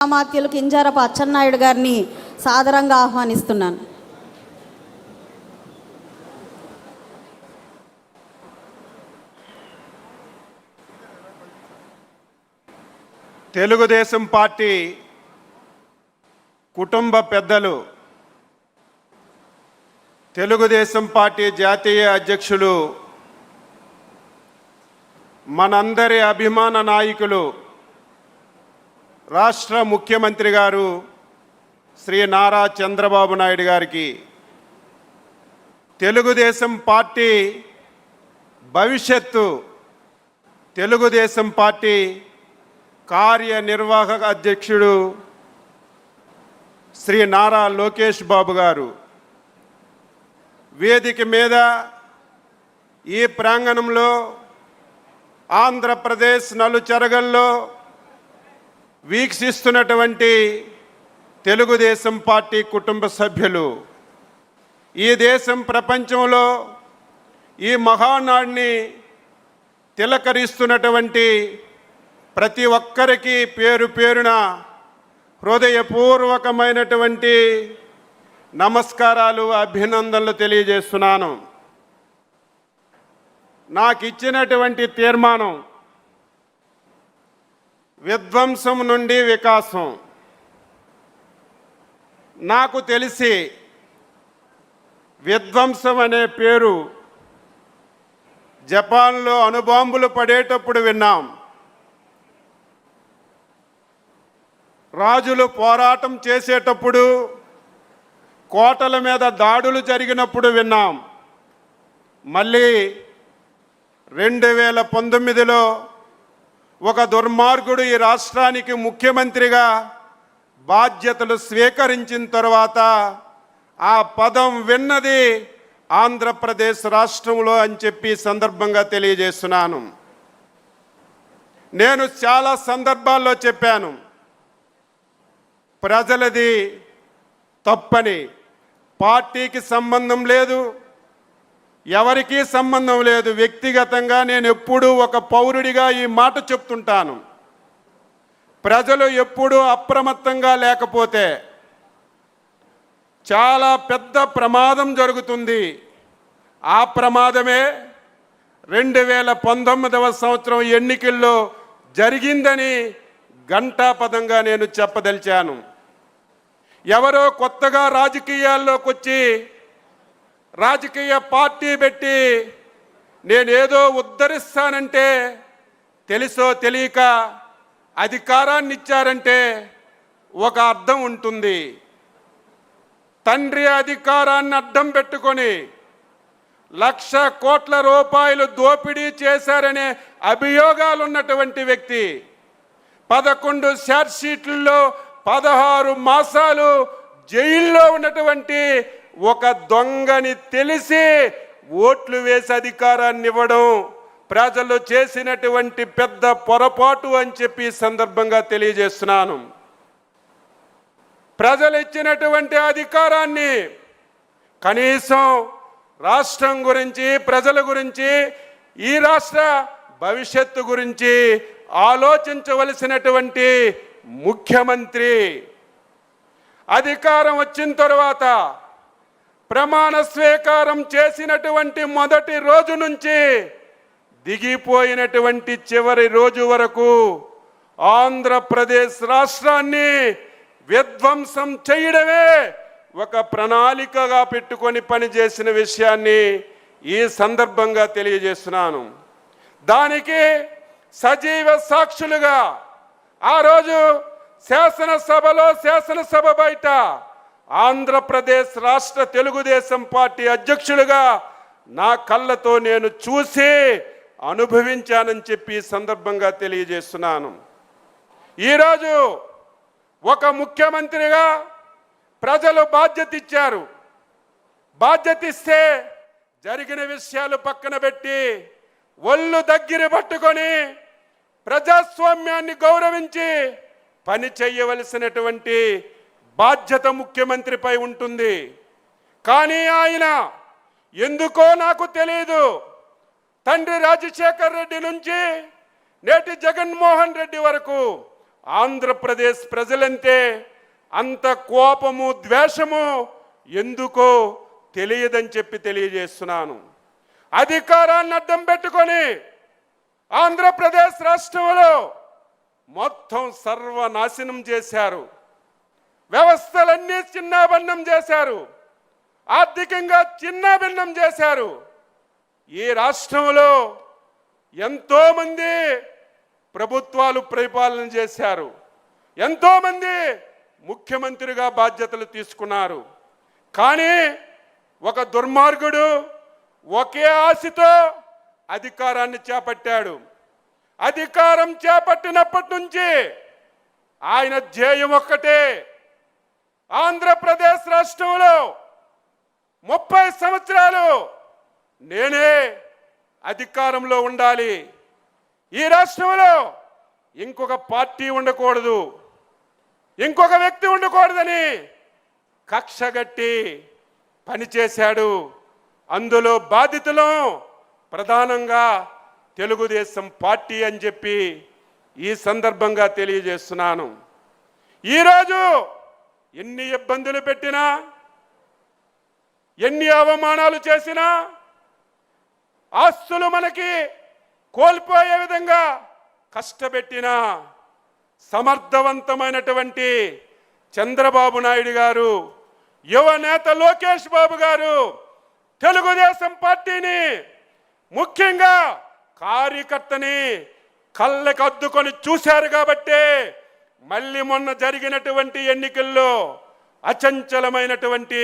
మాత్యులు కింజారపు అచ్చెన్నాయుడు గారిని సాదరంగా ఆహ్వానిస్తున్నాను. తెలుగుదేశం పార్టీ కుటుంబ పెద్దలు, తెలుగుదేశం పార్టీ జాతీయ అధ్యక్షులు, మనందరి అభిమాన నాయకులు, రాష్ట్ర ముఖ్యమంత్రి గారు శ్రీ నారా చంద్రబాబు నాయుడు గారికి, తెలుగుదేశం పార్టీ భవిష్యత్తు, తెలుగుదేశం పార్టీ కార్యనిర్వాహక అధ్యక్షుడు శ్రీ నారా లోకేష్ బాబు గారు వేదిక మీద ఈ ప్రాంగణంలో ఆంధ్రప్రదేశ్ నలుచెరగల్లో వీక్షిస్తున్నటువంటి తెలుగుదేశం పార్టీ కుటుంబ సభ్యులు, ఈ దేశం ప్రపంచంలో ఈ మహానాడిని తిలకరిస్తున్నటువంటి ప్రతి ఒక్కరికి పేరు పేరున హృదయపూర్వకమైనటువంటి నమస్కారాలు, అభినందనలు తెలియజేస్తున్నాను. నాకు ఇచ్చినటువంటి తీర్మానం విధ్వంసం నుండి వికాసం. నాకు తెలిసి విధ్వంసం అనే పేరు జపాన్లో అణుబాంబులు పడేటప్పుడు విన్నాం, రాజులు పోరాటం చేసేటప్పుడు కోటల మీద దాడులు జరిగినప్పుడు విన్నాం. మళ్ళీ 2019లో ఒక దుర్మార్గుడు ఈ రాష్ట్రానికి ముఖ్యమంత్రిగా బాధ్యతలు స్వీకరించిన తర్వాత ఆ పదం విన్నది ఆంధ్రప్రదేశ్ రాష్ట్రంలో అని చెప్పి సందర్భంగా తెలియజేస్తున్నాను. నేను చాలా సందర్భాల్లో చెప్పాను, ప్రజలది తప్పని. పార్టీకి సంబంధం లేదు, ఎవరికీ సంబంధం లేదు. వ్యక్తిగతంగా నేను ఎప్పుడూ ఒక పౌరుడిగా ఈ మాట చెప్తుంటాను. ప్రజలు ఎప్పుడూ అప్రమత్తంగా లేకపోతే చాలా పెద్ద ప్రమాదం జరుగుతుంది. ఆ ప్రమాదమే 2019వ సంవత్సరం ఎన్నికల్లో జరిగిందని ఘంటాపథంగా నేను చెప్పదలిచాను. ఎవరో కొత్తగా రాజకీయాల్లోకి వచ్చి రాజకీయ పార్టీ పెట్టి నేనేదో ఉద్ధరిస్తానంటే, తెలుసో తెలియక అధికారాన్ని ఇచ్చారంటే ఒక అర్థం ఉంటుంది. తండ్రి అధికారాన్ని అడ్డం పెట్టుకొని 1,00,000 కోట్ల రూపాయలు దోపిడీ చేశారనే అభియోగాలు ఉన్నటువంటి వ్యక్తి 11 ఛార్జ్షీట్లలో 16 మాసాలు జైల్లో ఉన్నటువంటి ఒక దొంగని తెలిసి ఓట్లు వేసి అధికారాన్ని ఇవ్వడం ప్రజలు చేసినటువంటి పెద్ద పొరపాటు అని చెప్పి సందర్భంగా తెలియజేస్తున్నాను. ప్రజలు ఇచ్చినటువంటి అధికారాన్ని కనీసం రాష్ట్రం గురించి, ప్రజల గురించి, ఈ రాష్ట్ర భవిష్యత్తు గురించి ఆలోచించవలసినటువంటి ముఖ్యమంత్రి అధికారం వచ్చిన తర్వాత ప్రమాణ స్వీకారం చేసినటువంటి మొదటి రోజు నుంచి దిగిపోయినటువంటి చివరి రోజు వరకు ఆంధ్రప్రదేశ్ రాష్ట్రాన్ని విధ్వంసం చేయడమే ఒక ప్రణాళికగా పెట్టుకొని పనిచేసిన విషయాన్ని ఈ సందర్భంగా తెలియజేస్తున్నాను. దానికి సజీవ సాక్షులుగా ఆ రోజు శాసనసభలో, శాసనసభ బయట ఆంధ్రప్రదేశ్ రాష్ట్ర తెలుగుదేశం పార్టీ అధ్యక్షులుగా నా కళ్ళతో నేను చూసి అనుభవించానని చెప్పి సందర్భంగా తెలియజేస్తున్నాను. ఈరోజు ఒక ముఖ్యమంత్రిగా ప్రజలు బాధ్యత ఇచ్చారు. బాధ్యత ఇస్తే జరిగిన విషయాలు పక్కన పెట్టి ఒళ్ళు దగ్గర పట్టుకొని ప్రజాస్వామ్యాన్ని గౌరవించి పని చేయవలసినటువంటి బాధ్యత ముఖ్యమంత్రిపై ఉంటుంది. కానీ ఆయన ఎందుకో నాకు తెలియదు, తండ్రి రాజశేఖర్ రెడ్డి నుంచి నేటి జగన్మోహన్ రెడ్డి వరకు ఆంధ్రప్రదేశ్ ప్రజలంటే అంత కోపము ద్వేషము ఎందుకో తెలియదని చెప్పి తెలియజేస్తున్నాను. అధికారాన్ని అడ్డం పెట్టుకొని ఆంధ్రప్రదేశ్ రాష్ట్రంలో మొత్తం సర్వనాశనం చేశారు. వ్యవస్థలన్నీ చిన్నాభిన్నం చేశారు. ఆర్థికంగా చిన్నాభిన్నం చేశారు. ఈ రాష్ట్రంలో ఎంతో మంది ప్రభుత్వాలు పరిపాలన చేశారు. ఎంతో మంది ముఖ్యమంత్రిగా బాధ్యతలు తీసుకున్నారు. కానీ ఒక దుర్మార్గుడు ఒకే ఆశతో అధికారాన్ని చేపట్టాడు. అధికారం చేపట్టినప్పటి నుంచి ఆయన ధ్యేయం ఒక్కటే, ఆంధ్రప్రదేశ్ రాష్ట్రంలో 30 సంవత్సరాలు నేనే అధికారంలో ఉండాలి, ఈ రాష్ట్రంలో ఇంకొక పార్టీ ఉండకూడదు, ఇంకొక వ్యక్తి ఉండకూడదని కక్షగట్టి పనిచేశాడు. అందులో బాధితులు ప్రధానంగా తెలుగుదేశం పార్టీ అని చెప్పి ఈ సందర్భంగా తెలియజేస్తున్నాను. ఈరోజు ఎన్ని ఇబ్బందులు పెట్టినా, ఎన్ని అవమానాలు చేసినా, ఆస్తులు మనకి కోల్పోయే విధంగా కష్టపెట్టినా సమర్థవంతమైనటువంటి చంద్రబాబు నాయుడు గారు, యువ నేత లోకేష్ బాబు గారు తెలుగుదేశం పార్టీని, ముఖ్యంగా కార్యకర్తని కళ్ళకద్దుకొని చూశారు కాబట్టి మళ్ళీ మొన్న జరిగినటువంటి ఎన్నికల్లో అచంచలమైనటువంటి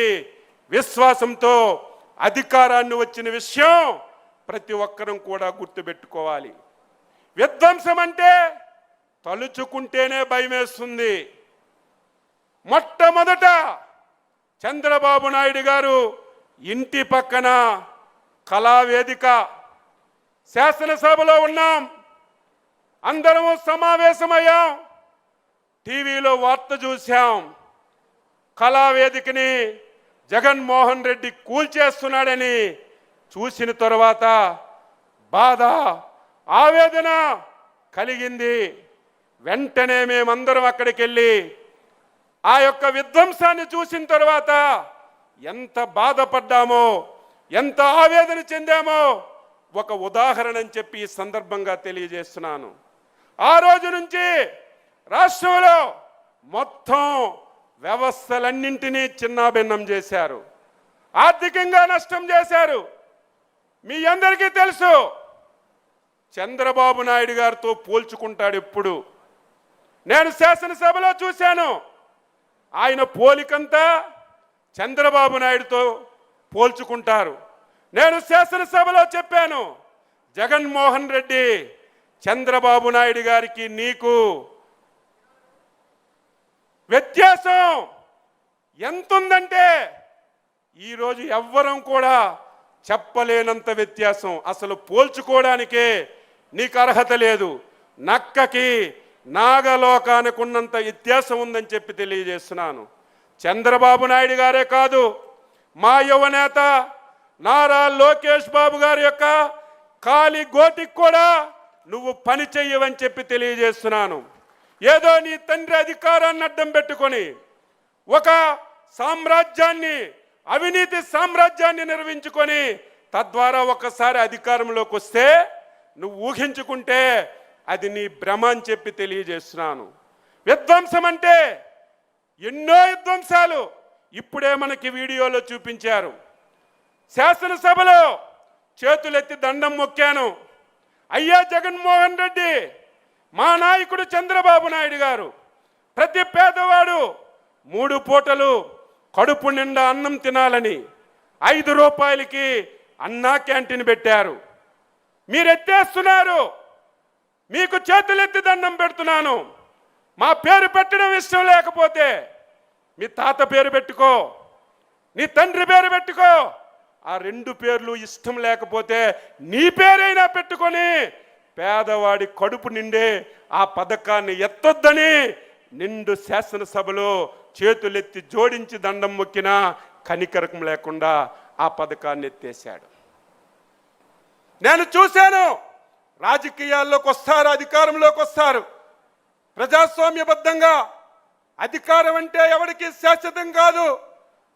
విశ్వాసంతో అధికారాన్ని వచ్చిన విషయం ప్రతి ఒక్కరం కూడా గుర్తుపెట్టుకోవాలి. విధ్వంసం అంటే తలుచుకుంటేనే భయమేస్తుంది. మొట్టమొదట చంద్రబాబు నాయుడు గారు ఇంటి పక్కన కళావేదిక, శాసనసభలో ఉన్నాం, అందరము సమావేశమయ్యాం, టీవీలో వార్త చూశాం, కళావేదికని జగన్మోహన్ రెడ్డి కూల్చేస్తున్నాడని చూసిన తర్వాత బాధ, ఆవేదన కలిగింది. వెంటనే మేమందరం అక్కడికి వెళ్ళి ఆ యొక్క విధ్వంసాన్ని చూసిన తర్వాత ఎంత బాధపడ్డామో, ఎంత ఆవేదన చెందామో ఒక ఉదాహరణ అని చెప్పి ఈ సందర్భంగా తెలియజేస్తున్నాను. ఆ రోజు నుంచి రాష్ట్రంలో మొత్తం వ్యవస్థలన్నింటినీ చిన్నాభిన్నం చేశారు, ఆర్థికంగా నష్టం చేశారు. మీ అందరికీ తెలుసు, చంద్రబాబు నాయుడు గారితో పోల్చుకుంటాడు ఎప్పుడు. నేను శాసనసభలో చూశాను, ఆయన పోలికంతా చంద్రబాబు నాయుడుతో పోల్చుకుంటారు. నేను శాసనసభలో చెప్పాను, జగన్మోహన్ రెడ్డి చంద్రబాబు నాయుడు గారికి నీకు వ్యత్యాసం ఎంతుందంటే ఈరోజు ఎవ్వరం కూడా చెప్పలేనంత వ్యత్యాసం. అసలు పోల్చుకోవడానికే నీకు అర్హత లేదు. నక్కకి నాగలోకానికి ఉన్నంత వ్యత్యాసం ఉందని చెప్పి తెలియజేస్తున్నాను. చంద్రబాబు నాయుడు గారే కాదు, మా యువనేత నారా లోకేష్ బాబు గారి యొక్క కాలి గోటికి కూడా నువ్వు పని చెయ్యవని చెప్పి తెలియజేస్తున్నాను. ఏదో నీ తండ్రి అధికారాన్ని అడ్డం పెట్టుకొని ఒక సామ్రాజ్యాన్ని, అవినీతి సామ్రాజ్యాన్ని నిర్మించుకొని తద్వారా ఒకసారి అధికారంలోకి వస్తే నువ్వు ఊహించుకుంటే అది నీ భ్రమ అని చెప్పి తెలియజేస్తున్నాను. విధ్వంసం అంటే ఎన్నో విధ్వంసాలు ఇప్పుడే మనకి వీడియోలో చూపించారు. శాసనసభలో చేతులెత్తి దండం మొక్కాను, అయ్యా జగన్మోహన్ రెడ్డి, మా నాయకుడు చంద్రబాబు నాయుడు గారు ప్రతి పేదవాడు 3 పూటలు కడుపు నిండా అన్నం తినాలని 5 రూపాయలకి అన్నా క్యాంటీన్ పెట్టారు. మీరు ఎత్తేస్తున్నారు, మీకు చేతులెత్తి దండం పెడుతున్నాను. మా పేరు పెట్టడం ఇష్టం లేకపోతే మీ తాత పేరు పెట్టుకో, నీ తండ్రి పేరు పెట్టుకో. ఆ 2 పేర్లు ఇష్టం లేకపోతే నీ పేరైనా పెట్టుకొని పేదవాడి కడుపు నిండే ఆ పథకాన్ని ఎత్తొద్దని నిండు శాసనసభలో చేతులెత్తి జోడించి దండం మొక్కినా కనికరకం లేకుండా ఆ పథకాన్ని ఎత్తేశాడు. నేను చూశాను, రాజకీయాల్లోకి వస్తారు, అధికారంలోకి వస్తారు, ప్రజాస్వామ్యబద్ధంగా అధికారం అంటే ఎవరికి శాశ్వతం కాదు.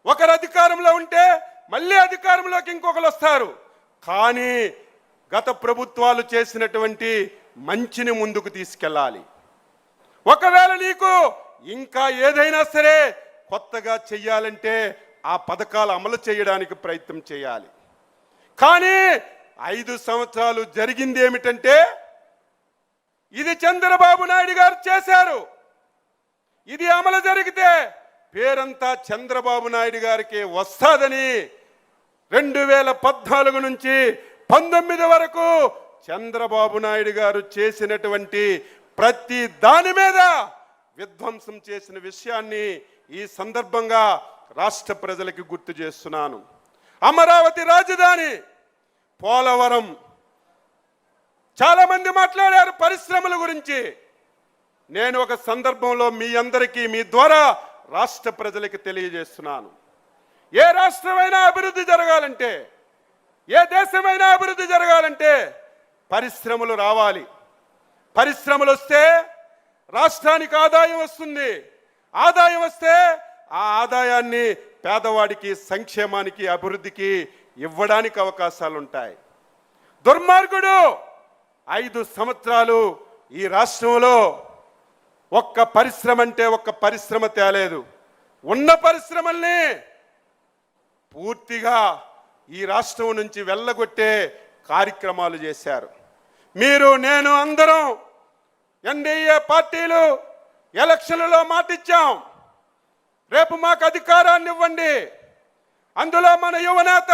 ఒకరు అధికారంలో ఉంటే మళ్ళీ అధికారంలోకి ఇంకొకరు వస్తారు. కానీ గత ప్రభుత్వాలు చేసినటువంటి మంచిని ముందుకు తీసుకెళ్ళాలి. ఒకవేళ నీకు ఇంకా ఏదైనా సరే కొత్తగా చెయ్యాలంటే ఆ పథకాలు అమలు చేయడానికి ప్రయత్నం చేయాలి. కానీ 5 సంవత్సరాలు జరిగింది ఏమిటంటే, ఇది చంద్రబాబు నాయుడు గారు చేశారు. ఇది అమలు జరిగితే పేరంతా చంద్రబాబు నాయుడు గారికి వస్తాదని 2014 నుంచి 19 వరకు చంద్రబాబు నాయుడు గారు చేసినటువంటి ప్రతి దాని మీద విధ్వంసం చేసిన విషయాన్ని ఈ సందర్భంగా రాష్ట్ర ప్రజలకు గుర్తు చేస్తున్నాను. అమరావతి రాజధాని, పోలవరం, చాలా మంది మాట్లాడారు పరిశ్రమల గురించి. నేను ఒక సందర్భంలో మీ అందరికీ మీ ద్వారా రాష్ట్ర ప్రజలకు తెలియజేస్తున్నాను. ఏ రాష్ట్రమైనా అభివృద్ధి జరగాలంటే, ఏ దేశమైనా అభివృద్ధి జరగాలంటే పరిశ్రమలు రావాలి. పరిశ్రమలు వస్తే రాష్ట్రానికి ఆదాయం వస్తుంది. ఆదాయం వస్తే ఆ ఆదాయాన్ని పేదవాడికి, సంక్షేమానికి, అభివృద్ధికి ఇవ్వడానికి అవకాశాలు ఉంటాయి. దుర్మార్గుడు 5 సంవత్సరాలు ఈ రాష్ట్రంలో ఒక్క పరిశ్రమ అంటే ఒక్క పరిశ్రమ తేలేదు. ఉన్న పరిశ్రమల్ని పూర్తిగా ఈ రాష్ట్రం నుంచి వెళ్ళగొట్టే కార్యక్రమాలు చేశారు. మీరు, నేను, అందరం ఎన్డీఏ పార్టీలు ఎలక్షన్లలో మాటిచ్చాం, రేపు మాకు అధికారాన్ని ఇవ్వండి. అందులో మన యువనేత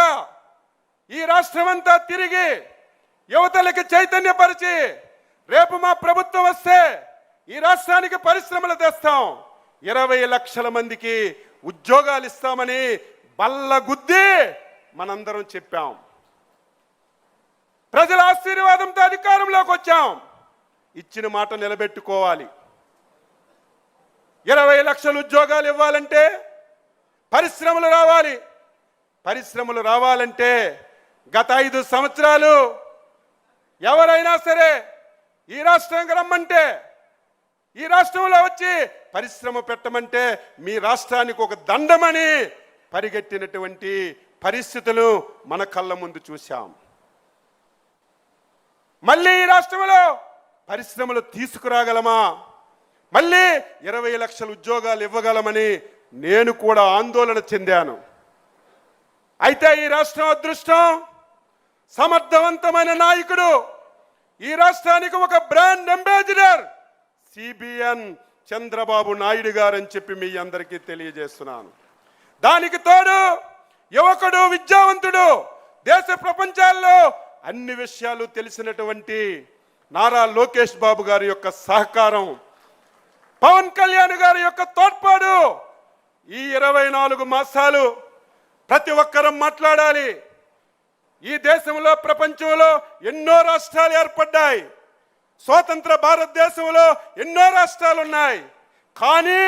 ఈ రాష్ట్రమంతా తిరిగి యువతలకి చైతన్యపరిచి, రేపు మా ప్రభుత్వం వస్తే ఈ రాష్ట్రానికి పరిశ్రమలు తెస్తాం, 20 లక్షల మందికి ఉద్యోగాలు ఇస్తామని బల్లగుద్ది మనందరం చెప్పాం. ప్రజల ఆశీర్వాదంతో అధికారంలోకి వచ్చాం. ఇచ్చిన మాట నిలబెట్టుకోవాలి. 20 లక్షల ఉద్యోగాలు ఇవ్వాలంటే పరిశ్రమలు రావాలి. పరిశ్రమలు రావాలంటే గత 5 సంవత్సరాలు ఎవరైనా సరే ఈ రాష్ట్రానికి రమ్మంటే, ఈ రాష్ట్రంలో వచ్చి పరిశ్రమ పెట్టమంటే మీ రాష్ట్రానికి ఒక దండమని పరిగెట్టినటువంటి పరిస్థితులు మన కళ్ళ ముందు చూశాం. మళ్ళీ ఈ రాష్ట్రంలో పరిశ్రమలు తీసుకురాగలమా, మళ్ళీ 20 లక్షల ఉద్యోగాలు ఇవ్వగలమని నేను కూడా ఆందోళన చెందాను. అయితే ఈ రాష్ట్రం అదృష్టం, సమర్థవంతమైన నాయకుడు, ఈ రాష్ట్రానికి ఒక brand ambassador CBN Chandrababu Naidu గారు అని చెప్పి మీ అందరికీ తెలియజేస్తున్నాను. దానికి తోడు యువకుడు, విద్యావంతుడు, దేశ ప్రపంచాల్లో అన్ని విషయాలు తెలిసినటువంటి నారా లోకేష్ బాబు గారి యొక్క సహకారం, పవన్ కళ్యాణ్ గారి యొక్క తోడ్పాటు, ఈ 24 మాసాలు ప్రతి ఒక్కరం మాట్లాడాలి. ఈ దేశంలో, ప్రపంచంలో ఎన్నో రాష్ట్రాలు ఏర్పడ్డాయి. స్వతంత్ర భారతదేశంలో ఎన్నో రాష్ట్రాలు ఉన్నాయి. కానీ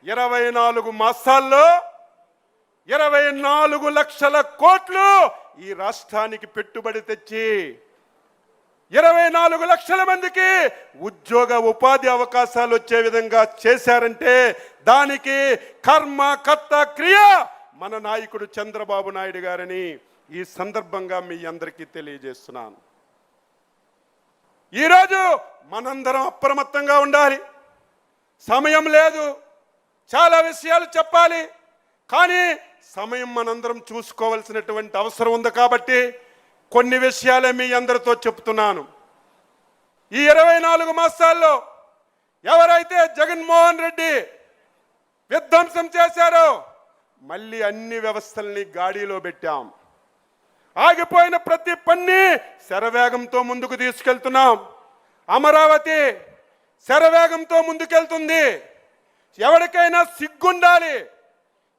24 మాసాల్లో 24 లక్షల కోట్లు ఈ రాష్ట్రానికి పెట్టుబడి తెచ్చి 24 లక్షల మందికి ఉద్యోగ ఉపాధి అవకాశాలు వచ్చే విధంగా చేశారంటే దానికి కర్మ, కర్త, క్రియ మన నాయకుడు చంద్రబాబు నాయుడు గారని ఈ సందర్భంగా మీ అందరికీ తెలియజేస్తున్నాను. ఈరోజు మనందరం అప్రమత్తంగా ఉండాలి. సమయం లేదు, చాలా విషయాలు చెప్పాలి. కానీ సమయం మనందరం చూసుకోవాల్సినటువంటి అవసరం ఉంది. కాబట్టి కొన్ని విషయాలే మీ అందరితో చెప్తున్నాను. ఈ 24 మాసాల్లో ఎవరైతే జగన్మోహన్ రెడ్డి విధ్వంసం చేశారో మళ్ళీ అన్ని వ్యవస్థల్ని గాడిలో పెట్టాం. ఆగిపోయిన ప్రతి పన్ని శరవేగంతో ముందుకు తీసుకెళ్తున్నాం. అమరావతి శరవేగంతో ముందుకెళ్తుంది. ఎవరికైనా సిగ్గుండాలి,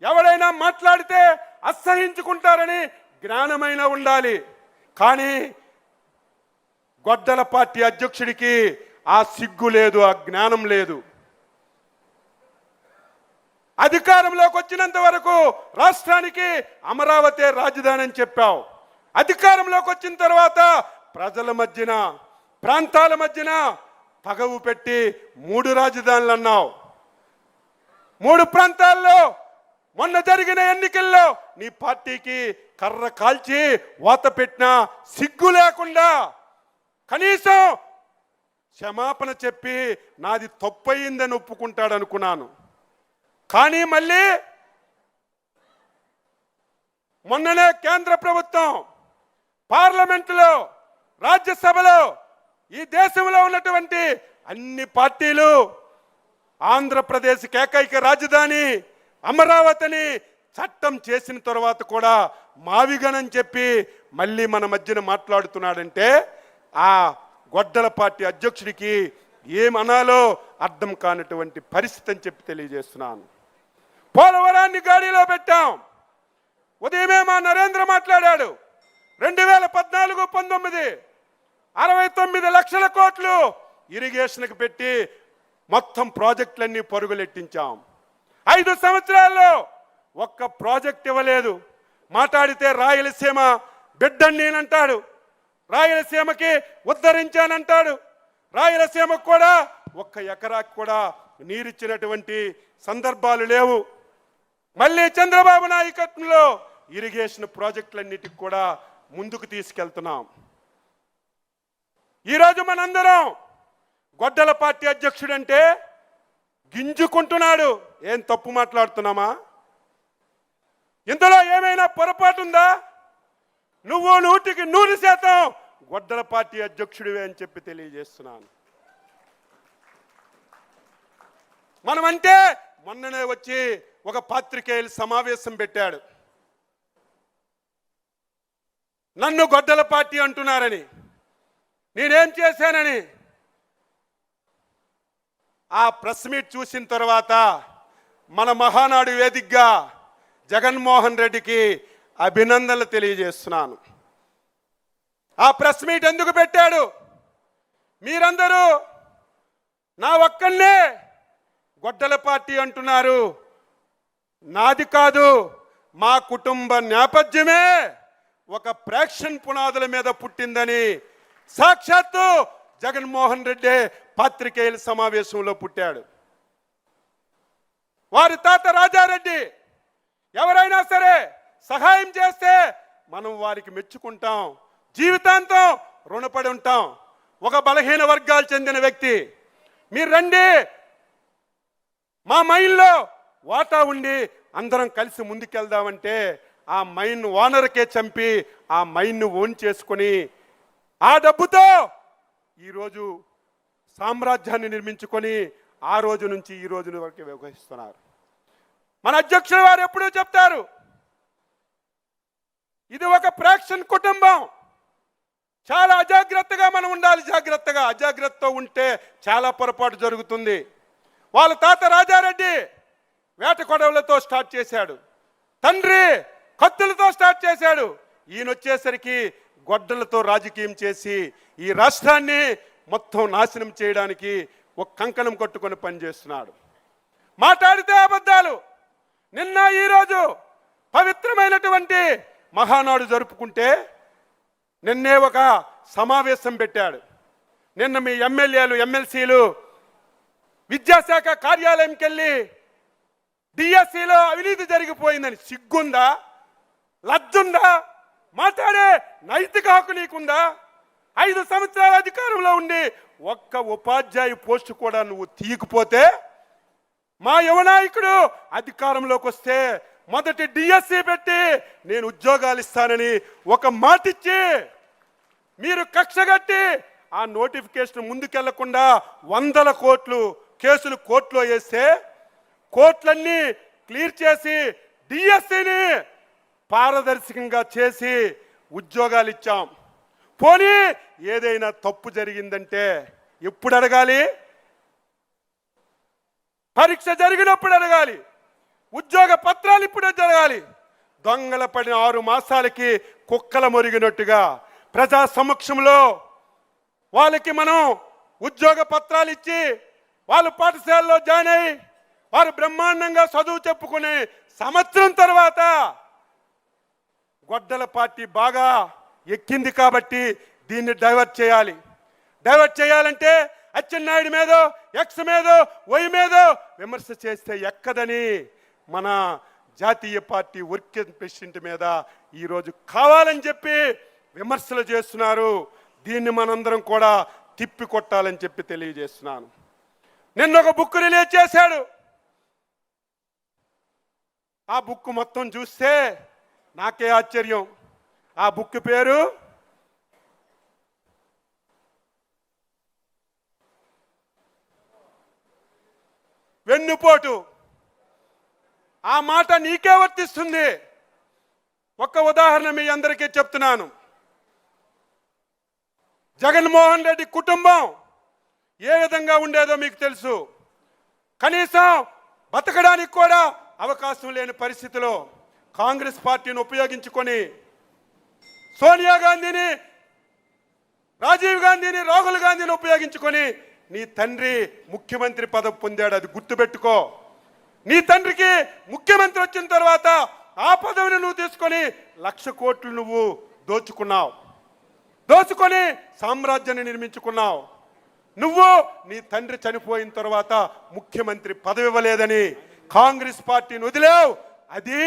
ఎవరైనా మాట్లాడితే అసహించుకుంటారని జ్ఞానమైన ఉండాలి. కానీ గొడ్డల పార్టీ అధ్యక్షుడికి ఆ సిగ్గు లేదు, ఆ జ్ఞానం లేదు. అధికారంలోకి వచ్చినంత వరకు రాష్ట్రానికి అమరావతి రాజధాని అని చెప్పావు. అధికారంలోకి వచ్చిన తర్వాత ప్రజల మధ్యన, ప్రాంతాల మధ్యన తగవు పెట్టి 3 రాజధానులు అన్నావు. 3 ప్రాంతాల్లో మొన్న జరిగిన ఎన్నికల్లో నీ పార్టీకి కర్ర కాల్చి వాత పెట్టిన సిగ్గు లేకుండా కనీసం క్షమాపణ చెప్పి నాది తప్పయిందని ఒప్పుకుంటాడు అనుకున్నాను. కానీ మళ్ళీ మొన్ననే కేంద్ర ప్రభుత్వం పార్లమెంటులో రాజ్యసభలో ఈ దేశంలో ఉన్నటువంటి అన్ని పార్టీలు ఆంధ్రప్రదేశ్ ఏకైక రాజధాని అమరావతిని చట్టం చేసిన తర్వాత కూడా మావిగనని చెప్పి మళ్ళీ మన మధ్యన మాట్లాడుతున్నాడంటే ఆ గొడ్డల పార్టీ అధ్యక్షుడికి ఏమనాలో అర్థం కానటువంటి పరిస్థితి అని చెప్పి తెలియజేస్తున్నాను. పోలవరాన్ని గాడిలో పెట్టాం. ఉదయమే మా నరేంద్ర మాట్లాడాడు. 2014-19 69 లక్షల కోట్లు ఇరిగేషన్కి పెట్టి మొత్తం ప్రాజెక్టులన్నీ పరుగులెట్టించాం. 5 సంవత్సరాల్లో ఒక్క ప్రాజెక్ట్ ఇవ్వలేదు. మాట్లాడితే రాయలసీమ బిడ్డని నేనంటాడు, రాయలసీమకి ఉద్ధరించానంటాడు. రాయలసీమకు కూడా 1 ఎకరాకి కూడా నీరిచ్చినటువంటి సందర్భాలు లేవు. మళ్ళీ చంద్రబాబు నాయకత్వంలో ఇరిగేషన్ ప్రాజెక్టులన్నిటికి కూడా ముందుకు తీసుకెళ్తున్నాం. ఈరోజు మనందరం గొడ్డల పార్టీ అధ్యక్షుడంటే గింజుకుంటున్నాడు. ఏం తప్పు మాట్లాడుతున్నామా? ఇందులో ఏమైనా పొరపాటు ఉందా? నువ్వు 100% గొడ్డల పార్టీ అధ్యక్షుడివే అని చెప్పి తెలియజేస్తున్నాను. మనమంటే మొన్ననే వచ్చి ఒక పాత్రికేయుల సమావేశం పెట్టాడు. నన్ను గొడ్డల పార్టీ అంటున్నారని, నేనేం చేశానని. ఆ ప్రెస్ మీట్ చూసిన తర్వాత మన మహానాడు వేదికగా జగన్మోహన్ రెడ్డికి అభినందనలు తెలియజేస్తున్నాను. ఆ ప్రెస్ మీట్ ఎందుకు పెట్టాడు? మీరందరూ నా ఒక్కనే గొడ్డల పార్టీ అంటున్నారు. నాది కాదు, మా కుటుంబ నేపథ్యమే ఒక ప్రేక్షణ పునాదుల మీద పుట్టిందని సాక్షాత్తు జగన్మోహన్ రెడ్డి పాత్రికేయుల సమావేశంలో పుట్టాడు. వారి తాత రాజారెడ్డి ఎవరైనా సరే సహాయం చేస్తే మనం వారికి మెచ్చుకుంటాం, జీవితాంతం రుణపడి ఉంటాం. ఒక బలహీన వర్గాలు చెందిన వ్యక్తి మీరు రండి, మా మైన్లో వాటా ఉండి అందరం కలిసి ముందుకెళ్దామంటే ఆ మైన్ ఓనర్కే చంపి ఆ మైన్ను ఓన్ చేసుకొని ఆ డబ్బుతో ఈరోజు సామ్రాజ్యాన్ని నిర్మించుకొని ఆ రోజు నుంచి ఈ రోజు వరకు వ్యవహరిస్తున్నారు. మన అధ్యక్షుల వారు ఎప్పుడూ చెప్తారు, ఇది ఒక ప్రేక్షణ కుటుంబం. చాలా అజాగ్రత్తగా మనం ఉండాలి. జాగ్రత్తగా, అజాగ్రత్తతో ఉంటే చాలా పొరపాటు జరుగుతుంది. వాళ్ళ తాత రాజారెడ్డి వేట కొడవలతో స్టార్ట్ చేశాడు, తండ్రి కత్తులతో స్టార్ట్ చేశాడు. ఈయన వచ్చేసరికి గొడ్డలతో రాజకీయం చేసి ఈ రాష్ట్రాన్ని మొత్తం నాశనం చేయడానికి ఒక కంకణం కట్టుకొని పనిచేస్తున్నాడు. మాట్లాడితే అబద్ధాలు. నిన్న ఈరోజు పవిత్రమైనటువంటి మహానాడు జరుపుకుంటే నిన్నే ఒక సమావేశం పెట్టాడు. నిన్న మీ ఎమ్మెల్యేలు ఎమ్మెల్సీలు విద్యాశాఖ కార్యాలయంకి వెళ్ళి డిఎస్సిలో అవినీతి జరిగిపోయిందని సిగ్గుందా, లజ్జుందా, మాట్లాడే నైతిక హక్కు నీకుందా? 5 సంవత్సరాల అధికారంలో ఉండి ఒక్క ఉపాధ్యాయు పోస్టు కూడా నువ్వు తీయకపోతే మా యువనాయకుడు అధికారంలోకి వస్తే మొదటి డిఎస్సి పెట్టి నేను ఉద్యోగాలు ఇస్తానని ఒక మాటిచ్చి మీరు కక్షగట్టి ఆ నోటిఫికేషన్ ముందుకెళ్లకుండా 100 కోట్లు కేసులు కోర్టులో వేస్తే కోర్టులన్నీ క్లియర్ చేసి డిఎస్సిని పారదర్శకంగా చేసి ఉద్యోగాలు ఇచ్చాం. పోనీ ఏదైనా తప్పు జరిగిందంటే ఎప్పుడు అడగాలి? పరీక్ష జరిగినప్పుడు అడగాలి. ఉద్యోగ పత్రాలు ఇప్పుడే జరగాలి. దొంగల పడిన 6 మాసాలకి కుక్కల మొరిగినట్టుగా ప్రజా సమక్షంలో వాళ్ళకి మనం ఉద్యోగ పత్రాలు ఇచ్చి వాళ్ళు పాఠశాలలో జాయిన్ అయ్యి వారు బ్రహ్మాండంగా చదువు చెప్పుకునే సంవత్సరం తర్వాత గొడ్డల పార్టీ బాగా ఎక్కింది కాబట్టి దీన్ని డైవర్ట్ చేయాలి. డైవర్ట్ చేయాలంటే అచ్చెన్నాయుడు మీదో ఎక్స్ మీదో వై మీదో విమర్శ చేస్తే ఎక్కదని మన జాతీయ పార్టీ వర్కింగ్ ప్రెసిడెంట్ మీద ఈరోజు కావాలని చెప్పి విమర్శలు చేస్తున్నారు. దీన్ని మనందరం కూడా తిప్పి కొట్టాలని చెప్పి తెలియజేస్తున్నాను. నిన్న ఒక బుక్ రిలీజ్ చేశాడు. ఆ బుక్ మొత్తం చూస్తే నాకే ఆశ్చర్యం. ఆ బుక్ పేరు వెన్నుపోటు. ఆ మాట నీకే వర్తిస్తుంది. ఒక్క ఉదాహరణ మీ అందరికీ చెప్తున్నాను. జగన్మోహన్ రెడ్డి కుటుంబం ఏ విధంగా ఉండేదో మీకు తెలుసు. కనీసం బతకడానికి కూడా అవకాశం లేని పరిస్థితిలో కాంగ్రెస్ పార్టీని ఉపయోగించుకొని సోనియా గాంధీని, రాజీవ్ గాంధీని, రాహుల్ గాంధీని ఉపయోగించుకొని నీ తండ్రి ముఖ్యమంత్రి పదవి పొందాడు. అది గుర్తుపెట్టుకో. నీ తండ్రికి ముఖ్యమంత్రి వచ్చిన తర్వాత ఆ పదవిని నువ్వు తీసుకొని 1,00,000 కోట్లు నువ్వు దోచుకున్నావు. దోచుకొని సామ్రాజ్యాన్ని నిర్మించుకున్నావు. నువ్వు నీ తండ్రి చనిపోయిన తర్వాత ముఖ్యమంత్రి పదవి ఇవ్వలేదని కాంగ్రెస్ పార్టీని వదిలేవు. అది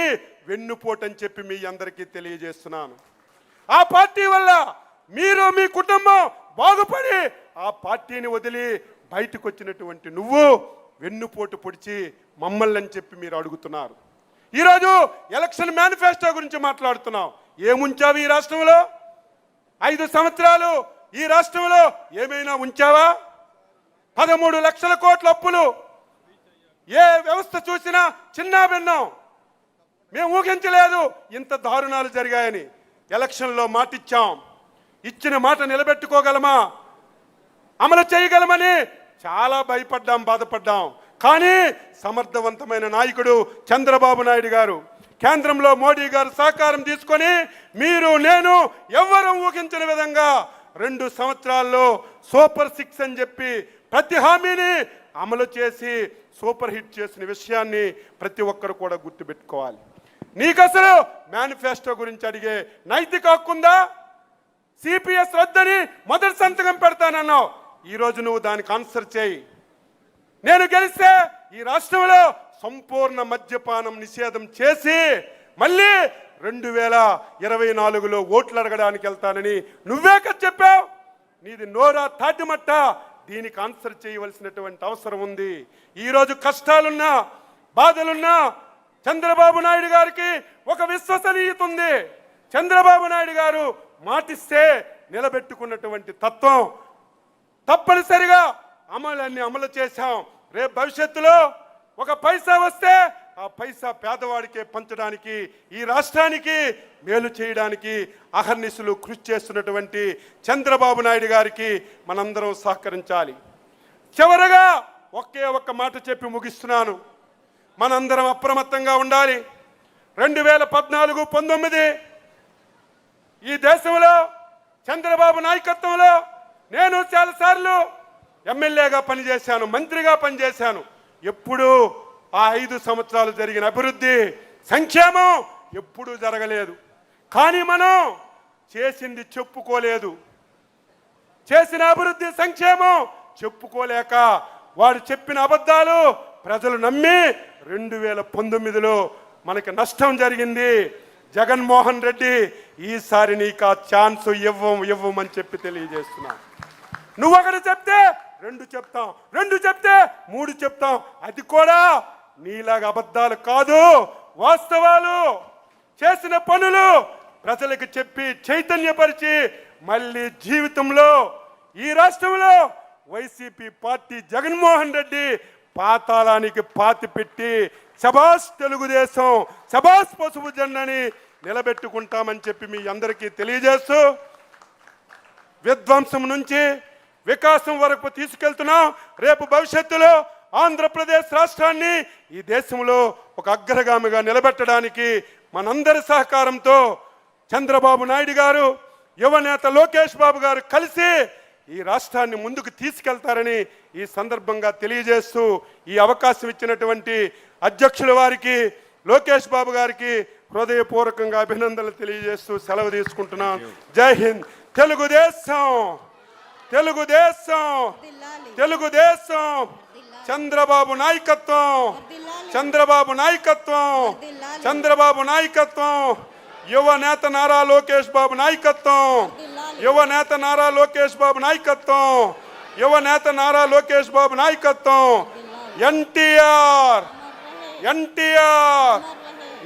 వెన్నుపోటని చెప్పి మీ అందరికీ తెలియజేస్తున్నాను. ఆ పార్టీ వల్ల మీరు మీ కుటుంబం బాగుపడి ఆ పార్టీని వదిలి బయటకు వచ్చినటువంటి నువ్వు వెన్నుపోటు పొడిచి మమ్మల్ని అని చెప్పి మీరు అడుగుతున్నారు. ఈరోజు ఎలక్షన్ మేనిఫెస్టో గురించి మాట్లాడుతున్నాం. ఏముంచావు ఈ రాష్ట్రంలో? 5 సంవత్సరాలు ఈ రాష్ట్రంలో ఏమైనా ఉంచావా? 13 లక్షల కోట్ల అప్పులు. ఏ వ్యవస్థ చూసినా చిన్న భిన్నం. మేము ఊహించలేదు ఇంత దారుణాలు జరిగాయని. ఎలక్షన్లో మాటిచ్చాం. ఇచ్చిన మాట నిలబెట్టుకోగలమా, అమలు చేయగలమని చాలా భయపడ్డాం, బాధపడ్డాం. కానీ సమర్థవంతమైన నాయకుడు చంద్రబాబు నాయుడు గారు, కేంద్రంలో మోడీ గారు సహకారం తీసుకొని మీరు నేను ఎవ్వరూ ఊహించిన విధంగా 2 సంవత్సరాల్లో సూపర్ 6 అని చెప్పి ప్రతి హామీని అమలు చేసి సూపర్ హిట్ చేసిన విషయాన్ని ప్రతి ఒక్కరు కూడా గుర్తుపెట్టుకోవాలి. నీకు అసలు మేనిఫెస్టో గురించి అడిగే నైతిక హక్కుందా? సిపిఎస్ రద్దని మొదటి సంతకం పెడతానన్నావు. ఈరోజు నువ్వు దానికి ఆన్సర్ చేయి. నేను గెలిస్తే ఈ రాష్ట్రంలో సంపూర్ణ మద్యపానం నిషేధం చేసి మళ్ళీ 2024లో ఓట్లు అడగడానికి వెళ్తానని నువ్వే కదా చెప్పావు. నీది నోరా తాటిమట్ట. దీనికి ఆన్సర్ చేయవలసినటువంటి అవసరం ఉంది. ఈరోజు కష్టాలున్నా బాధలున్నా చంద్రబాబు నాయుడు గారికి ఒక విశ్వసనీయత ఉంది. చంద్రబాబు నాయుడు గారు మాటిస్తే నిలబెట్టుకున్నటువంటి తత్వం. తప్పనిసరిగా అమలు చేశాం. రేపు భవిష్యత్తులో ఒక పైసా వస్తే ఆ పైసా పేదవాడికే పంచడానికి, ఈ రాష్ట్రానికి మేలు చేయడానికి అహర్నిశలు కృషి చేస్తున్నటువంటి చంద్రబాబు నాయుడు గారికి మనందరం సహకరించాలి. చివరగా ఒక్క మాట చెప్పి ముగిస్తున్నాను. మనందరం అప్రమత్తంగా ఉండాలి. 2014-19 ఈ దేశంలో చంద్రబాబు నాయకత్వంలో నేను చాలాసార్లు ఎమ్మెల్యేగా పనిచేశాను, మంత్రిగా పనిచేశాను. ఎప్పుడూ ఆ 5 సంవత్సరాలు జరిగిన అభివృద్ధి, సంక్షేమం ఎప్పుడూ జరగలేదు. కానీ మనం చేసింది చెప్పుకోలేదు. చేసిన అభివృద్ధి, సంక్షేమం చెప్పుకోలేక వాడు చెప్పిన అబద్ధాలు ప్రజలు నమ్మి 2019లో మనకి నష్టం జరిగింది. జగన్మోహన్ రెడ్డి ఈసారి నీకు ఆ ఛాన్స్ ఇవ్వమని చెప్పి తెలియజేస్తున్నాను. నువ్వు ఒకటి చెప్తే 2 చెప్తాం, 2 చెప్తే 3 చెప్తాం. అది కూడా నీలాగా అబద్ధాలు కాదు, వాస్తవాలు. చేసిన పనులు ప్రజలకు చెప్పి చైతన్యపరిచి మళ్ళీ జీవితంలో ఈ రాష్ట్రంలో వైసీపీ పార్టీ జగన్మోహన్ రెడ్డి పాతాళానికి పాతి పెట్టి శబాష్ తెలుగుదేశం, శబాష్ పసుపు జెండాని నిలబెట్టుకుంటామని చెప్పి మీ అందరికీ తెలియజేస్తూ విధ్వంసం నుంచి వికాసం వరకు తీసుకెళ్తున్నాం. రేపు భవిష్యత్తులో ఆంధ్రప్రదేశ్ రాష్ట్రాన్ని ఈ దేశంలో ఒక అగ్రగామిగా నిలబెట్టడానికి మనందరి సహకారంతో చంద్రబాబు నాయుడు గారు, యువనేత లోకేష్ బాబు గారు కలిసి ఈ రాష్ట్రాన్ని ముందుకు తీసుకెళ్తారని ఈ సందర్భంగా తెలియజేస్తూ ఈ అవకాశం ఇచ్చినటువంటి అధ్యక్షుల వారికి, లోకేష్ బాబు గారికి హృదయపూర్వకంగా అభినందనలు తెలియజేస్తూ సెలవు తీసుకుంటున్నాను. జై హింద్. తెలుగుదేశం. తెలుగుదేశం చంద్రబాబు నాయకత్వం, చంద్రబాబు నాయకత్వం, చంద్రబాబు నాయకత్వం, యువ నేత నారా లోకేష్ బాబు నాయకత్వం, యువ నేత నారా లోకేష్ బాబు నాయకత్వం, యువ నేత నారా లోకేష్ బాబు నాయకత్వం. ఎన్టీఆర్, ఎన్టీఆర్,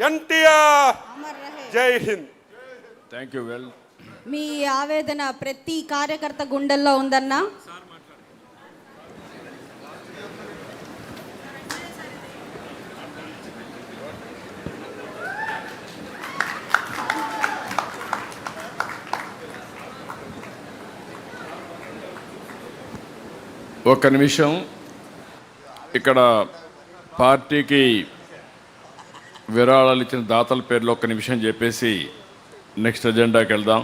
ఎన్టీఆర్. జై హింద్. Thank you. వెల్, మీ ఆవేదన ప్రతి కార్యకర్త గుండెల్లో ఉందన్నా. ఒక్క నిమిషం. ఇక్కడ పార్టీకి విరాళాలు ఇచ్చిన దాతల పేర్లు ఒక్క నిమిషం చెప్పేసి నెక్స్ట్ ఎజెండాకి వెళ్దాం.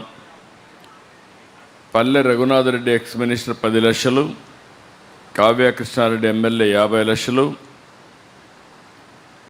పల్లె రఘునాథ్ రెడ్డి ఎక్స్ మినిస్టర్ 10 లక్షలు, కావ్య కృష్ణారెడ్డి ఎమ్మెల్యే 50 లక్షలు,